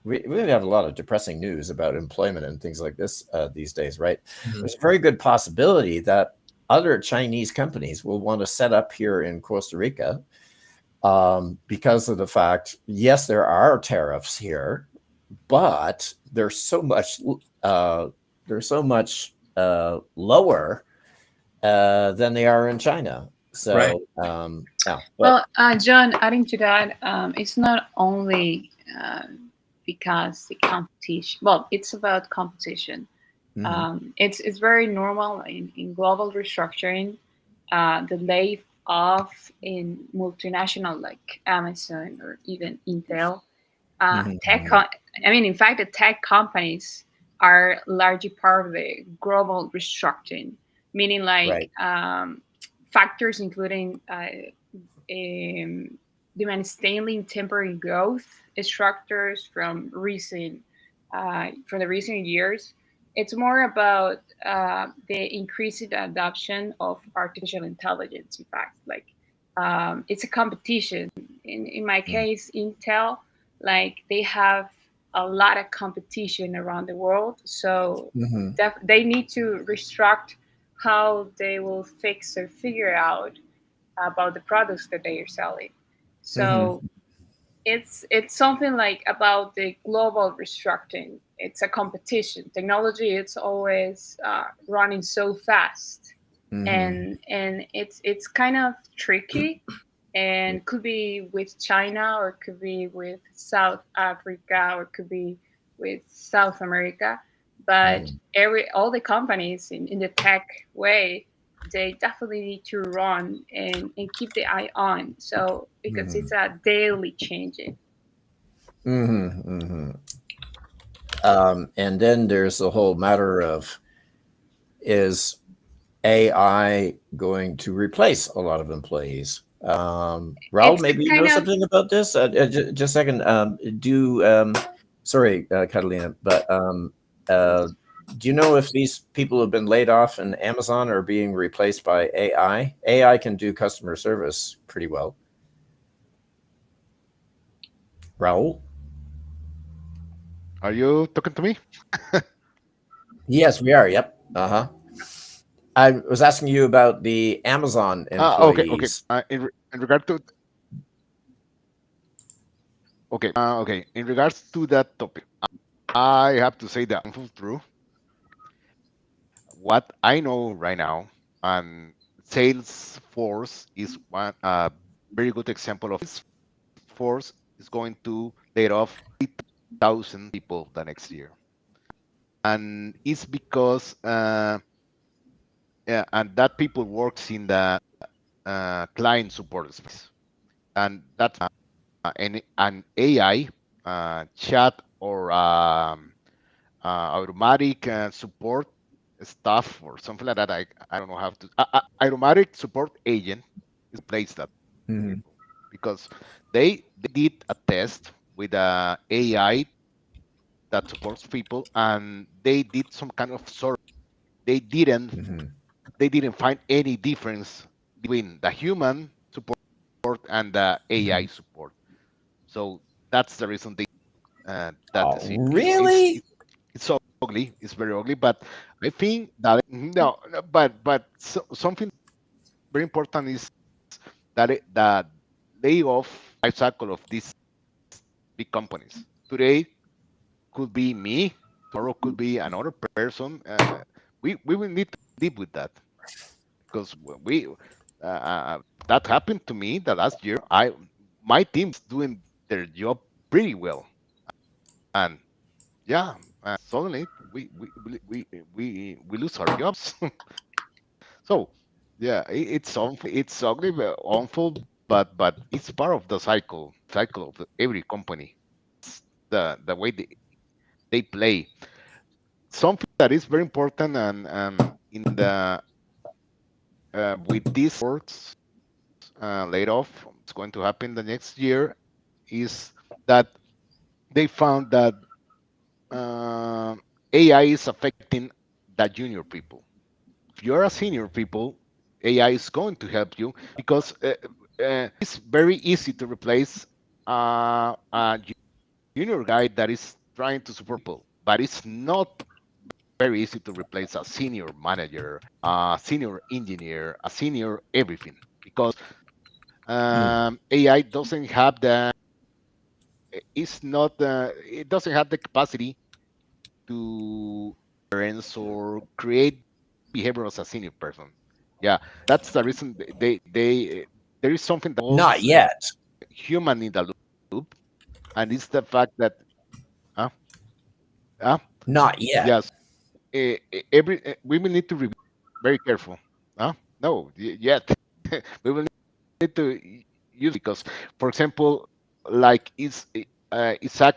We have a lot of depressing news about employment and things like this these days, right? Mhm. There's a very good possibility that other Chinese companies will want to set up here in Costa Rica because of the fact, yes, there are tariffs here, but they're so much lower than they are in China. Right. So yeah, but Well, John, adding to that, it's not only because the competition. Well, it's about competition. mhm, It's very normal in global restructuring. The lay off in multinational like Amazon or even Intel. mhm, Tech. mhm, I mean, in fact, the tech companies are largely part of the global restructuring, meaning like right. factors including um, demand scaling temporary growth structures from the recent years. It's more about the increased adoption of artificial intelligence. In fact, like it's a competition. In my Mm, case, Intel, like they have a lot of competition around the world, so mhm, they need to restruct how they will fix or figure out about the products that they are selling. mhm, So it's something like about the global restructuring. It's a competition. Technology it's always running so fast, mhm, and it's kind of tricky, and could be with China or could be with South Africa or could be with South America. But mhm, every all the companies in the tech way, they definitely need to run and keep the eye on. So because it's mhm, a daily changing. mhm, mhm. And then there's the whole matter of, is AI going to replace a lot of employees? Raul, It's a maybe you know kind of something about this. Just a second. Sorry, Catalina, but do you know if these people have been laid off in Amazon or being replaced by AI? AI can do customer service pretty well. Raul? Are you talking to me? Yes, we are. Yep. Uh huh. I was asking you about the Amazon Okay, okay. employees. In regard to okay, in regards to that topic, I have to say that full true. What I know right now, and Salesforce is one very good example of Salesforce is going to lay off 3,000 people the next year, and it's because yeah, and that people works in the client support space, and that's an AI chat or automatic support stuff or something like that. I don't know how to. Automatic support agent is placed that Mhm, because they did a test with a AI that supports people, and they did some kind of survey. They didn't mhm. they didn't find any difference between the human support and the AI Mhm. support. So that's the reason they that Oh, decision. really? It's ugly. It's very ugly. But I think that no, but something very important is that the layoff life cycle of these big companies. Today could be me. Tomorrow could be another person. we will need to live with that because we that happened to me the last year. I My team's doing their job pretty well, and yeah, suddenly we lose our jobs. So yeah, it's ugly, but awful, but it's part of the cycle of every company. It's the way they play. Something that is very important, and in the with these works laid off, it's going to happen the next year, is that they found that uh, AI is affecting the junior people. If you're a senior people, AI is going to help you because it's very easy to replace a junior guy that is trying to support people, but it's not very easy to replace a senior manager, a senior engineer, a senior everything because Mm. AI doesn't have the it's not it doesn't have the capacity to or create behavior as a senior person. Yeah, that's the reason there is something that Not was yet. human in the loop, and it's the fact that uh, uh, Not yet. yes, every we will need to be very careful. No, yet we will need to use because, for example, like Isaac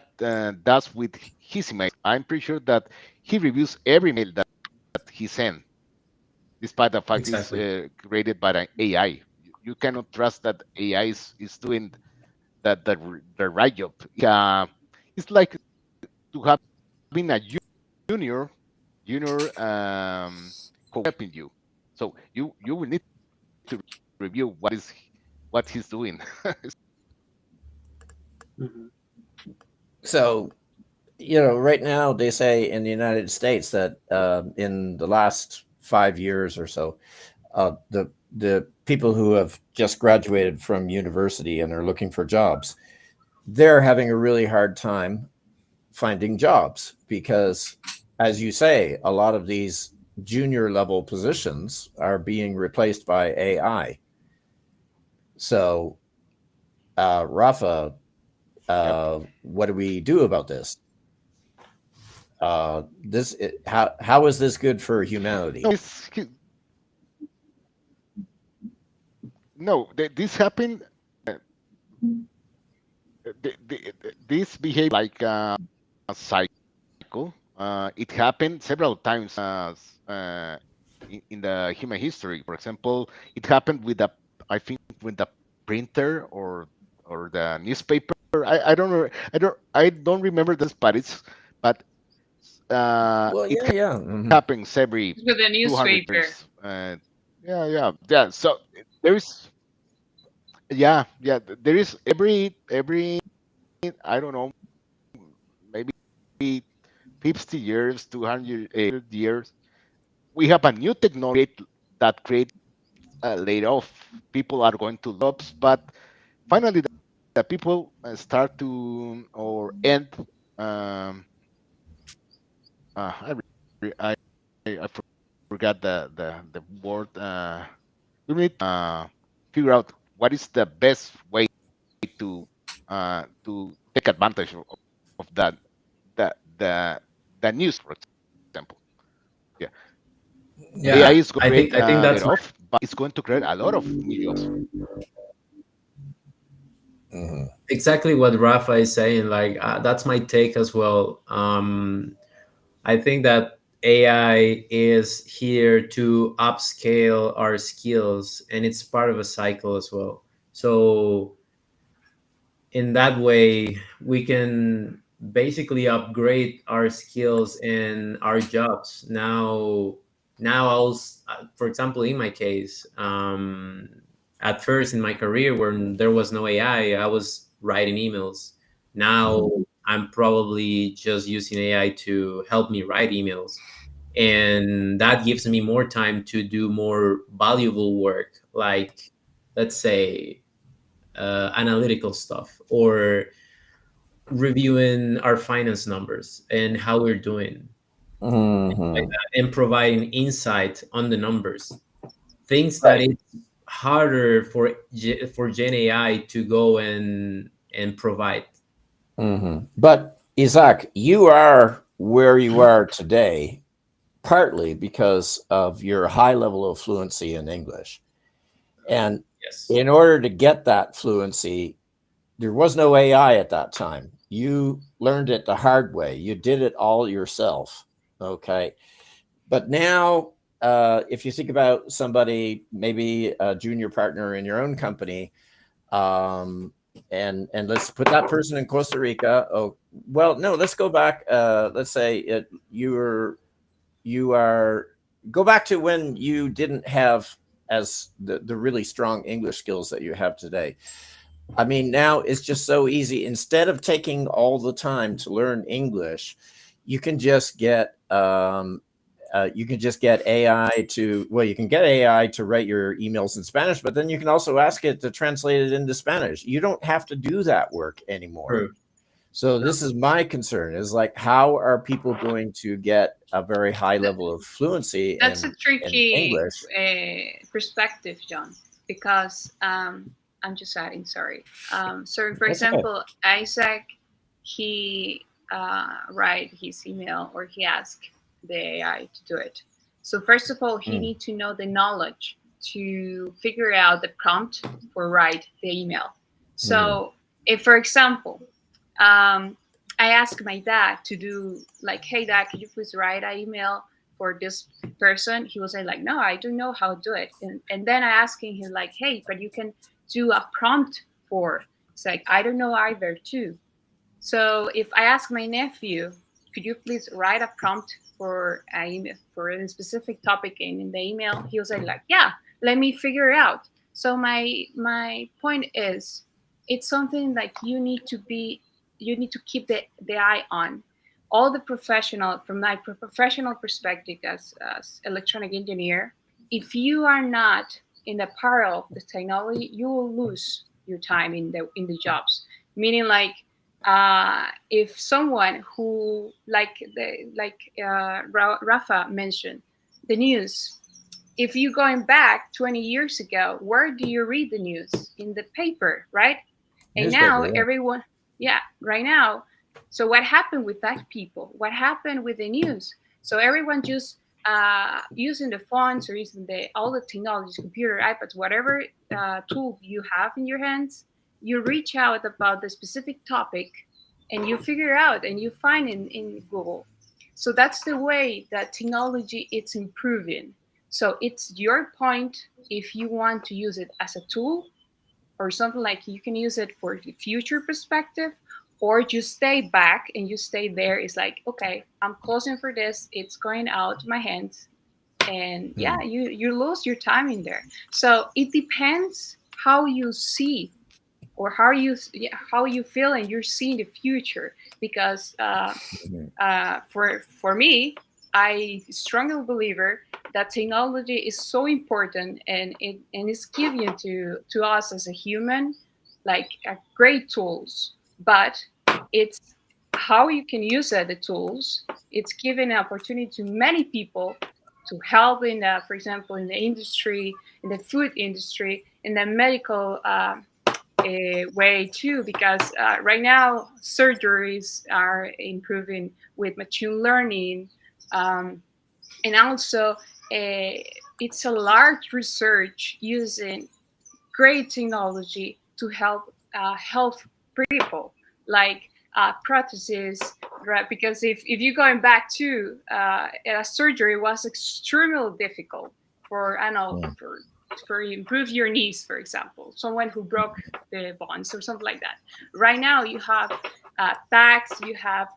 does with his emails. I'm pretty sure that he reviews every mail that he sends despite the fact it's Exactly. created by an AI. You cannot trust that AI is doing the right job. It's like to having a junior junior helping you. So you will need to review what he's doing. Mhm. So, right now they say in the United States that in the last 5 years or so, the people who have just graduated from university and are looking for jobs, they're having a really hard time finding jobs because, as you say, a lot of these junior level positions are being replaced by AI. So, Rafa, Yep. what do we do about this? How is this good for No, humanity? no. This happened. Uh, this behavior like a cycle. It happened several times in the human history. For example, it happened with the I think with the printer or the newspaper. I don't remember this, but Well, it yeah, yeah. Hmm. happens every with the 200 newspaper. years. Yeah. So there is there is every I don't know, maybe 50 years, 200 years, we have a new technology that creates laid off. People are going to jobs, but finally the people start to or end. Um, I, I forgot the word. We need figure out what is the best way to take advantage of that the the the news, for example. Yeah, AI Yeah, is going to create I think laid that's off, but it's going to create a lot of new jobs. Hmm. exactly what Rafa is saying. Like that's my take as well. I think that AI is here to upscale our skills, and it's part of a cycle as well. So in that way, we can basically upgrade our skills in our jobs. Now, for example, in my case, at first in my career when there was no AI, I was writing emails. Now I'm probably just using AI to help me write emails, and that gives me more time to do more valuable work, like, let's say, analytical stuff, or reviewing our finance numbers and how we're doing. Hmm. and providing insight on the numbers, things that Right. it's harder for for Gen AI to go and provide. But Isaac, you are where you are today partly because of your high level of fluency in English. And Yes, in order to get that fluency, there was no AI at that time. You learned it the hard way. You did it all yourself. Okay. But now, if you think about somebody, maybe a junior partner in your own company, um, and let's put that person in Costa Rica. Oh, well, no, let's go back. Let's say you are go back to when you didn't have as the really strong English skills that you have today. I mean, now it's just so easy. Instead of taking all the time to learn English, you can just get AI to, well, you can get AI to write your emails in Spanish, but then you can also ask it to translate it into Spanish. You don't have to do that work anymore. true. So this is my concern: is like, how are people going to get a very high level of fluency That's a in tricky English? perspective, John, because I'm just adding, sorry. So, for That's okay. example, Isaac, he write his email or he asked the AI to do it. So, first of all, he Mm, need to know the knowledge to figure out the prompt for write the email. mhm. So, if, for example, um, I asked my dad to do like, hey, dad, could you please write an email for this person? He was like, no, I don't know how to do it. And then I asking him like, hey, but you can do a prompt for. It's like, I don't know either too. So if I ask my nephew, could you please write a prompt for a email for a specific topic in the email? He was like, yeah, let me figure it out. So my point is, it's something like you need to keep the eye on. All the professional, from my professional perspective as electronic engineer, if you are not in the part of the technology, you will lose your time in the jobs. Meaning like if someone who Rafa mentioned the news, if you going back 20 years ago, where do you read the news? In the paper, right? And now Newspaper, yeah. everyone, yeah, right now. So what happened with that people? What happened with the news? So everyone just using the phones or using the all the technologies, computer, iPads, whatever tool you have in your hands, you reach out about the specific topic and you figure out and you find in Google. So that's the way that technology it's improving. So it's your point if you want to use it as a tool or something like you can use it for the future perspective, or you stay back and you stay there. It's like, okay, I'm closing for this, it's going out my hands, and yeah, Mm, you lose your time in there. So it depends how you see or how you feel and you're seeing the future, because mhm. for me, I strongly believer that technology is so important, and it's given to us as a human like great tools, but it's how you can use the tools. It's given an opportunity to many people to help in for example in the industry, in the food industry, in the medical way too, because right now surgeries are improving with machine learning, um, and also it's a large research using great technology to help health people, like prostheses, right? Because if you're going back to a surgery was extremely difficult for, I don't know, Mm. for improve your knees, for example, someone who broke the bones or something like that. Right now you have tags, you have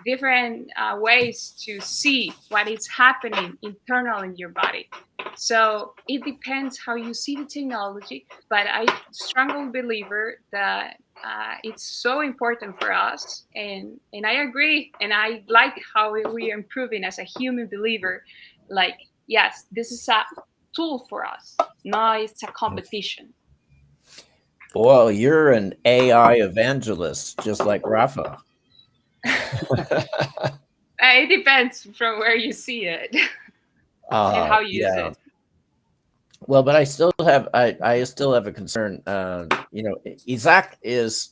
different ways to see what is happening internal in your body. So it depends how you see the technology, but I strongly believer that it's so important for us, and I agree, and I like how we are improving as a human believer. Like, yes, this is a tool for us. No, it's a competition. Well, you're an AI evangelist, just like Rafa. It depends from where you see it and how you use Yeah. it. Well, but I still have a concern. Isaac is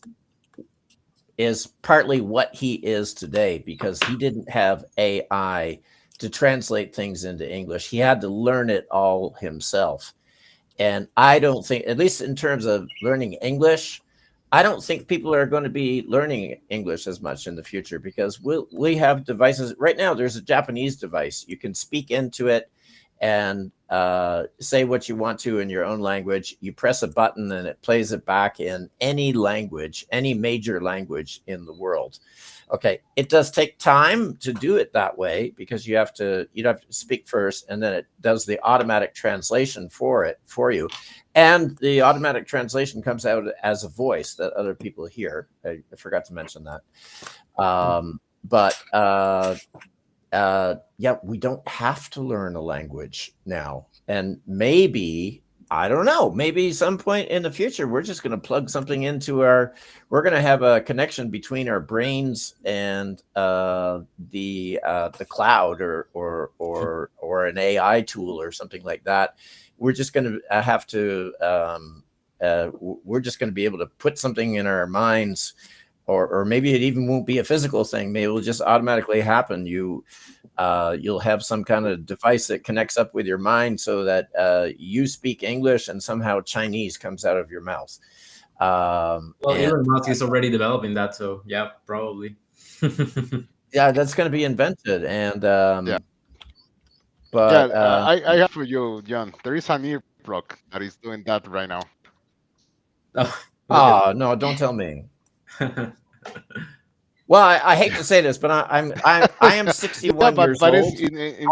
partly what he is today because he didn't have AI to translate things into English. He had to learn it all himself. And I don't think, at least in terms of learning English, I don't think people are going to be learning English as much in the future because we have devices right now. There's a Japanese device. You can speak into it and say what you want to in your own language. You press a button and it plays it back in any language, any major language in the world. Okay, it does take time to do it that way because you'd have to speak first, and then it does the automatic translation for you, and the automatic translation comes out as a voice that other people hear. I forgot to mention that, but yeah, we don't have to learn a language now, and maybe I don't know. Maybe some point in the future, we're just going to plug something into we're going to have a connection between our brains and the cloud or an AI tool or something like that. We're just going to have to. We're just going to be able to put something in our minds, or maybe it even won't be a physical thing. Maybe it will just automatically happen. You'll have some kind of device that connects up with your mind so that you speak English and somehow Chinese comes out of your mouth. Well, Elon Musk is already developing that, so yeah, probably. Yeah, that's going to be invented, and Yeah. but I have for you, John. There is an earplug that is doing that right now. Oh, oh no, don't tell me. Well, I hate to say this, but I am 61 Yeah, years but old. it's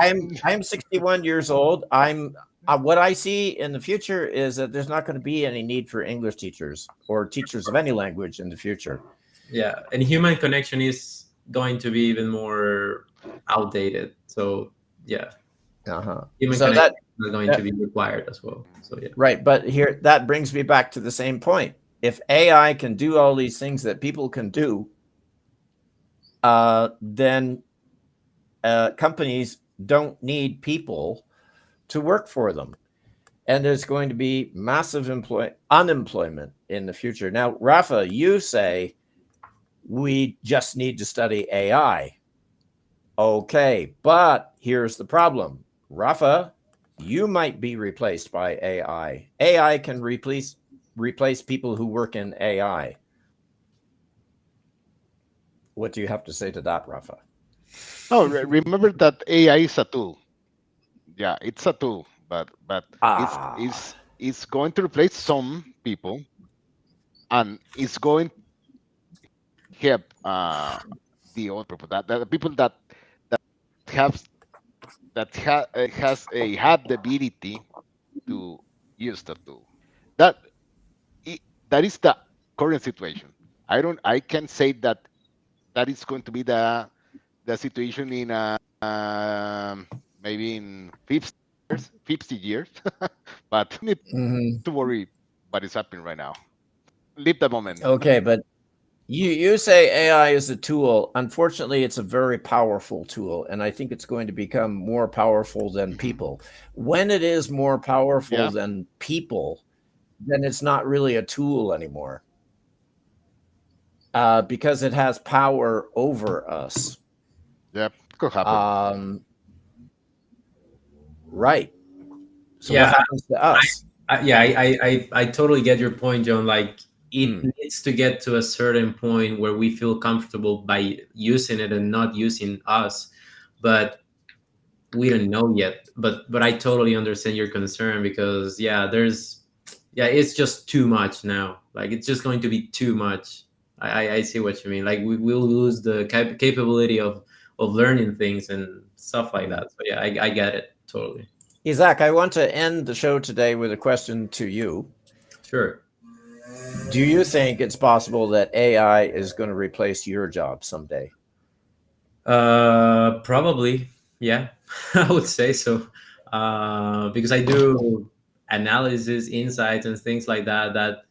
I am 61 years old. I'm what I see in the future is that there's not going to be any need for English teachers or teachers of any language in the future. yeah, and human connection is going to be even more outdated. So yeah, human So connection is going to that be required as well. So yeah, right, but here that brings me back to the same point. If AI can do all these things that people can do, then companies don't need people to work for them. And there's going to be massive unemployment in the future. Now, Rafa, you say we just need to study AI. Okay, but here's the problem. Rafa, you might be replaced by AI. AI can replace people who work in AI. What do you have to say to that, Rafa? Oh, remember that AI is a tool. Yeah, it's a tool, but it's Ah, it's it's going to replace some people, and it's going to help the other people, that the people that have has a had the ability to use the tool. That i- that is the current situation. I can say that that is going to be the situation in maybe in 50 years, but need mhm. to worry what is happening right now. Live the moment. Okay, but you say AI is a tool. Unfortunately, it's a very powerful tool, and I think it's going to become more powerful than people. When it is more powerful Yeah, than people, then it's not really a tool anymore, because it has power over us. yeah, could happen. Um, right. So what yeah, happens to us? yeah. I totally get your point, John. Like it Mm, needs to get to a certain point where we feel comfortable by using it and not using us, but we don't know yet. But I totally understand your concern because yeah, it's just too much now. Like it's just going to be too much. I see what you mean. Like we will lose the capability of learning things and stuff like mm. that. So yeah, I get it totally. Isaac, I want to end the show today with a question to you. Sure. Do you think it's possible that AI is going to replace your job someday? Probably, yeah. I would say so. Because I do analysis, insights, and things like that. That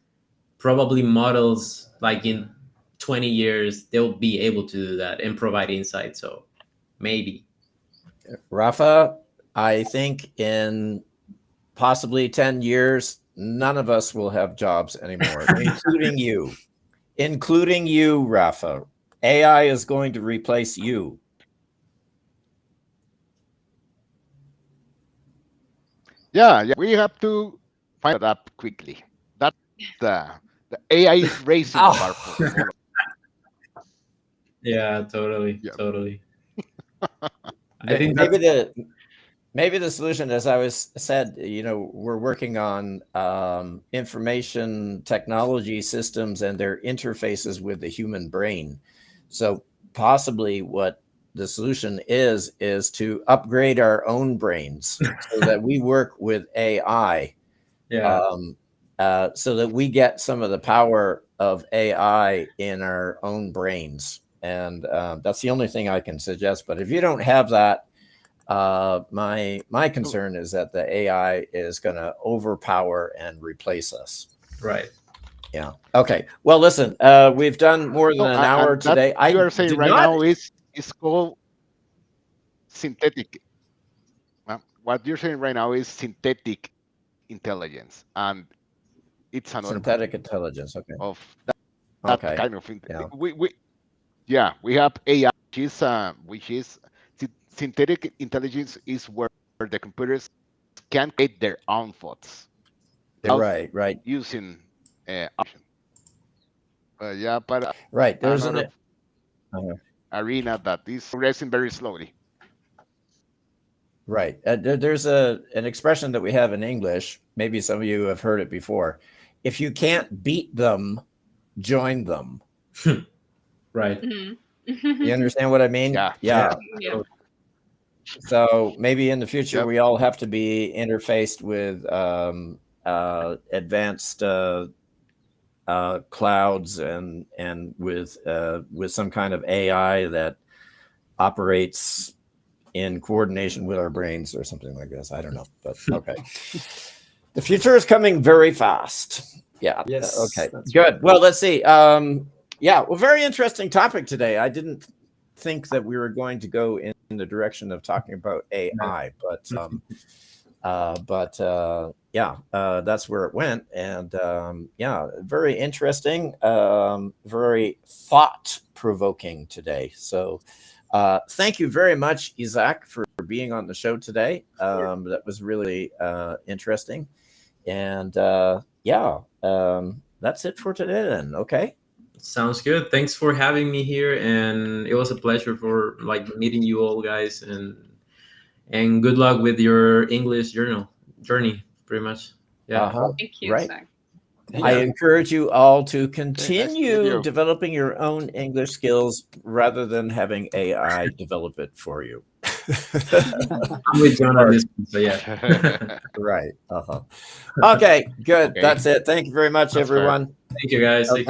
probably models like in 20 years they'll be able to do that and provide insight. So maybe. Rafa, I think in possibly 10 years, none of us will have jobs anymore, including you. Including you, Rafa. AI is going to replace you. Yeah, yeah. We have to find that up quickly. That's the AI is racing the bar for Oh, all of Yeah, totally, yeah. totally. I think maybe that's the solution, as I was said, we're working on information technology systems and their interfaces with the human brain. So possibly what the solution is to upgrade our own brains so that we work with AI, yeah, um, so that we get some of the power of AI in our own brains. And that's the only thing I can suggest. But if you don't have that, my So, concern is that the AI is going to overpower and replace us. right. Yeah. Okay. Well, listen, we've done more than no, an hour and that today. you I are saying do right not. now is called synthetic. What you're saying right now is synthetic intelligence, and it's another part Synthetic intelligence. Okay. of that Okay. kind of Yeah. we yeah, we have AI, which is synthetic intelligence is where the computers can create their own thoughts without Right. Right. using option. Yeah, but Right. There's an. another uh, arena that is progressing very slowly. Right. There's an expression that we have in English. Maybe some of you have heard it before. If you can't beat them, join them. Right. You Mhm. understand what I mean? Yeah, Yeah. Yeah. So maybe in the future yep. we all have to be interfaced with advanced clouds and with some kind of AI that operates in coordination with our brains or something like this. I don't know, but okay. The future is coming very fast. Yeah. Yes, Okay. that's right. Good. Well, let's see. Yeah. Well, very interesting topic today. I didn't think that we were going to go in the direction of talking about AI, but yeah, that's where it went, and yeah, very interesting, very thought provoking today. So, thank you very much, Isaac, for being on the show today. That was really interesting, and yeah, that's it for today. Then, okay. Sounds good. Thanks for having me here, and it was a pleasure for like meeting you all, guys, and good luck with your English journey. Pretty much. Yeah. Uh huh. Thank you, Right. Zach. I Thank Yeah. you. encourage you all to Okay, nice to meet continue you. developing your own English skills rather than having AI develop it for you. I'm with John on Or, this one, so yeah. right. Uh-huh. Okay, good. Okay, That's it. Thank you very much, that's fair. everyone. Thank you, guys. Take Okay. care.